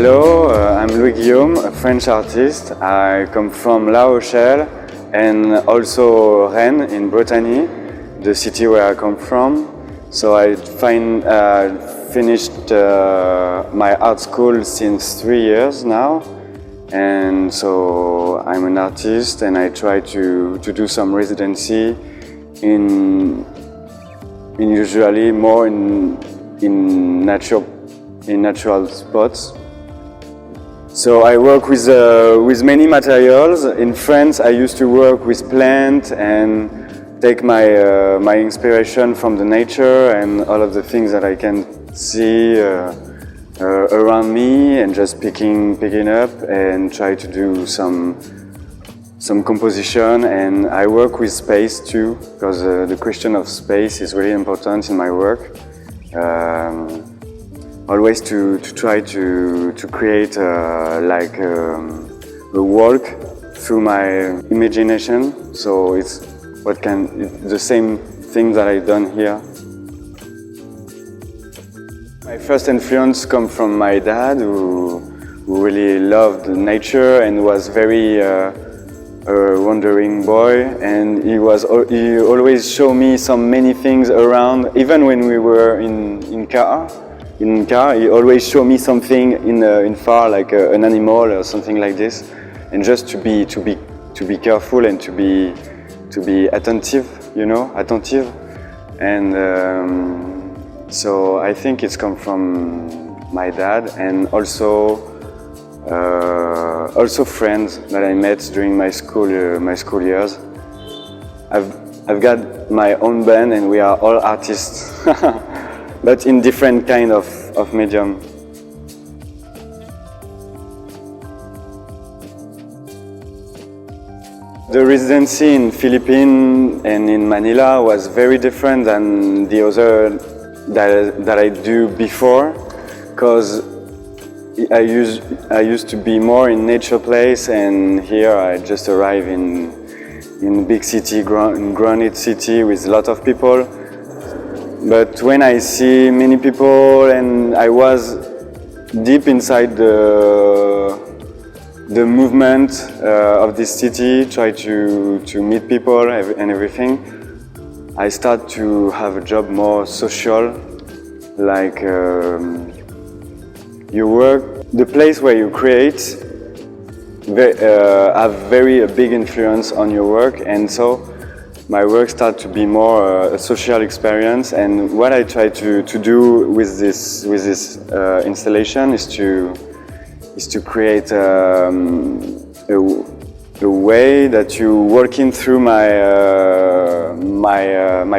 Hello, I'm Louis Guillaume, a French artist. I come from La Rochelle and also Rennes in Bretagne, the city where I come from. So I finished my art school since 3 years now. And so I'm an artist and I try to do some residency in usually more in natural spots. So I work with many materials. In France, I used to work with plants and take my inspiration from the nature and all of the things that I can see around me, and just picking up and try to do some composition. And I work with space too, because the question of space is really important in my work. Always to try to create like a walk through my imagination. So it's the same thing that I've done here. My first influence comes from my dad, who really loved nature and was very a wandering boy, and he always showed me many things around. Even when we were in car, he always showed me something in far, like an animal or something like this, and just to be careful and to be attentive, attentive. And so I think it's come from my dad, and also friends that I met during my school years. I've got my own band and we are all artists, but in different kind of medium. The residency in Philippine and in Manila was very different than the other that I do before, because I used to be more in nature place, and here I just arrive in big city, in granite city with a lot of people. But when I see many people, and I was deep inside the movement of this city, try to meet people and everything, I start to have a job more social, like you work, the place where you create have a big influence on your work, and so my work starts to be more a social experience. And what I try to do with this installation is to create a way that you working through my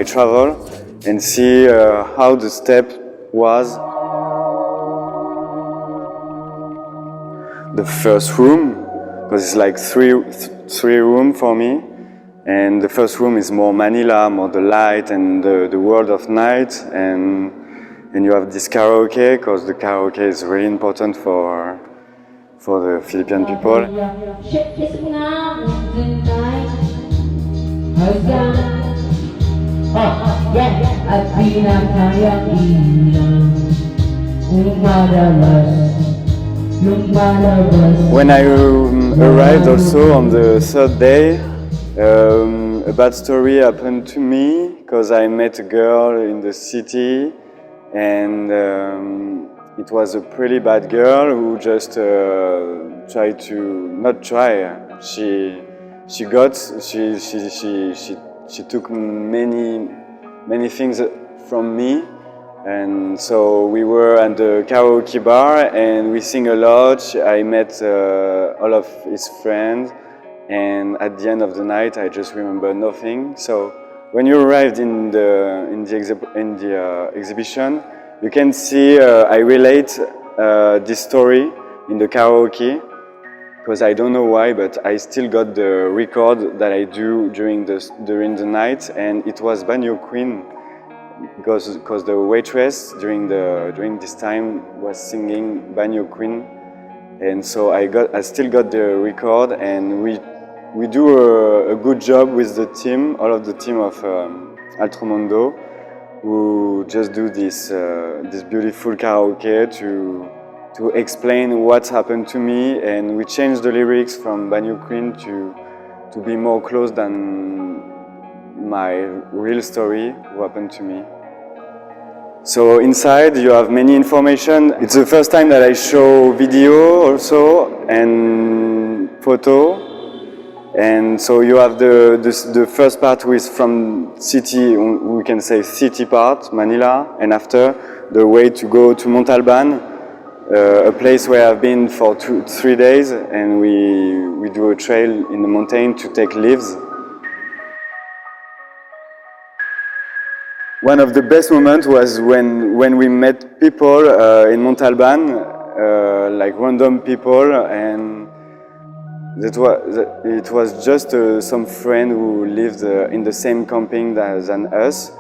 travel and see how the step was. The first room, because it's like three rooms for me. And the first room is more Manila, more the light and the world of night, and you have this karaoke, because the karaoke is really important for the Philippine people. When I arrived also on the third day, a bad story happened to me, because I met a girl in the city, and it was a pretty bad girl who just tried to not try. She took many things from me, and so we were at the karaoke bar and we sing a lot. I met all of his friends. And at the end of the night, I just remember nothing. So when you arrived in the exhibition, you can see I relate this story in the karaoke, because I don't know why, but I still got the record that I do during the night, and it was Banyo Queen, because the waitress during this time was singing Banyo Queen, and so I still got the record, and we do a good job with the team, all of the team of Altro Mondo, who just do this beautiful karaoke to explain what happened to me, and we changed the lyrics from Banyu Queen to be more close than my real story, what happened to me. So inside you have many information. It's the first time that I show video also and photo. And so you have the first part with from city, we can say city part, Manila, and after the way to go to Montalban, a place where I've been for 3 days, and we do a trail in the mountain to take leaves. One of the best moments was when we met people in Montalban, like random people, and it was just some friend who lived in the same camping than us,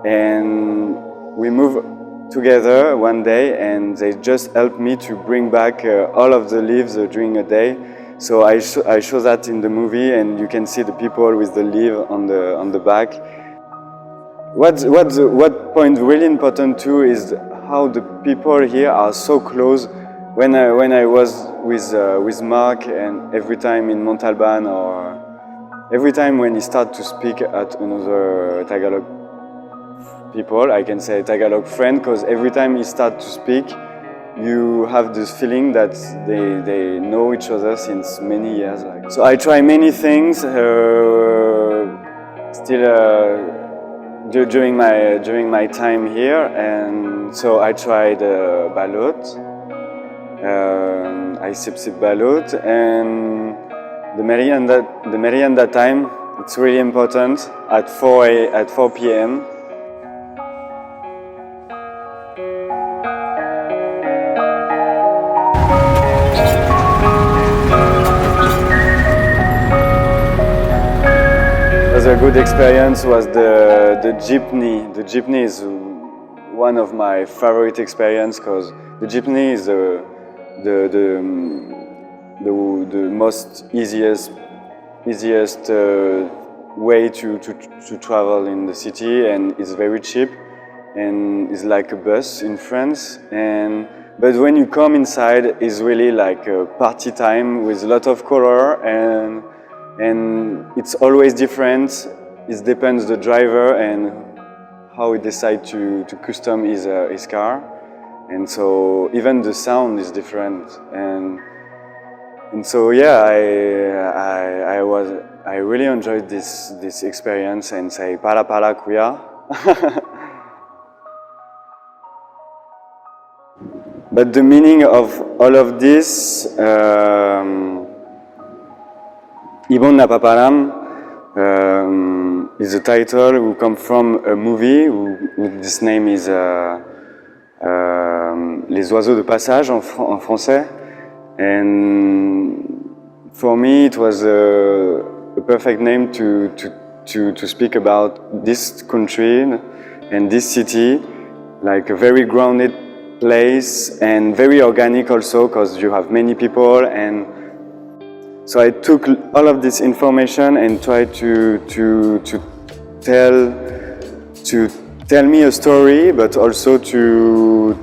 and we moved together one day, and they just helped me to bring back all of the leaves during a day. So I show that in the movie, and you can see the people with the leaf on the back. What point really important too is how the people here are so close. When I was with Mark, and every time in Montalban, or every time when he start to speak at another Tagalog people, I can say Tagalog friend, because every time he start to speak, you have this feeling that they know each other since many years. So I try many things during my time here, and so I tried balut. I sip balut, and the merienda time, it's really important at 4 p.m. A good experience was the jeepney. The jeepney is one of my favorite experiences, because the jeepney is the most easiest way to travel in the city, and it's very cheap, and it's like a bus in France. But when you come inside, it's really like a party time with a lot of color, and it's always different. It depends the driver and how he decides to custom his car, and so even the sound is different. And so yeah, I really enjoyed this experience, and say para kuya. But the meaning of all of this. Ibong Napaparam is a title who comes from a movie this name is Les oiseaux de passage en français, and for me it was a perfect name to speak about this country and this city, like a very grounded place and very organic also, because you have many people. And so I took all of this information and tried to tell me a story, but also to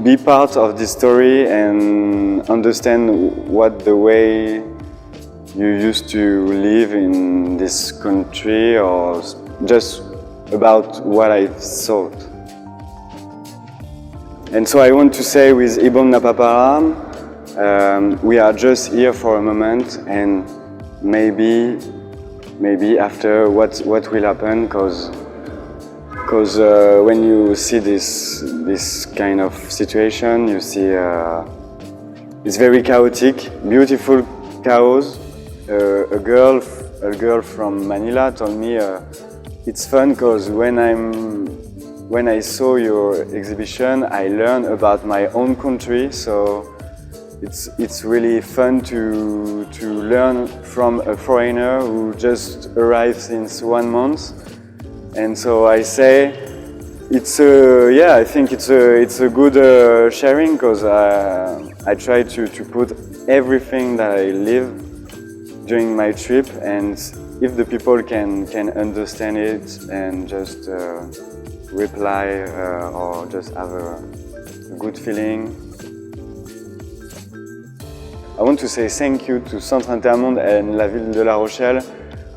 be part of this story and understand what the way you used to live in this country, or just about what I thought. And so I want to say with Ibong Napaparam, we are just here for a moment, and maybe after what will happen, because when you see this kind of situation, you see it's very chaotic, beautiful chaos. A girl from Manila told me it's fun because when I saw your exhibition, I learned about my own country. So it's really fun to learn from a foreigner who just arrived since 1 month. And so I say I think it's a good sharing, because I try to put everything that I live during my trip, and if the people can understand it and just reply or just have a good feeling, I want to say thank you to Centre Intermonde and La Ville de La Rochelle,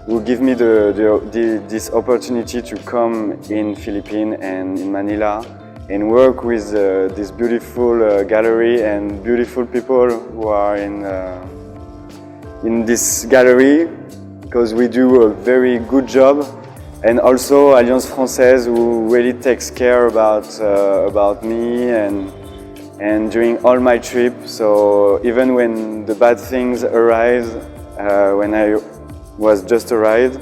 who give me this opportunity to come in Philippines and in Manila and work with this beautiful gallery and beautiful people who are in this gallery, because we do a very good job. And also Alliance Française, who really takes care about me and during all my trips. So even when the bad things arise, when I was just arrived,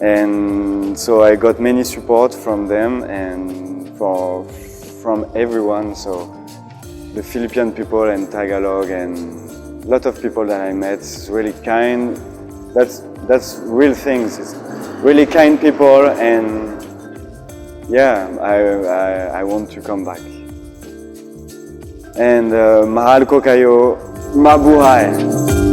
and so I got many support from them and from everyone. So the Philippine people and Tagalog and a lot of people that I met, really kind. That's real things. It's really kind people, and yeah, I want to come back. And mahal ko kayo, mabuhay!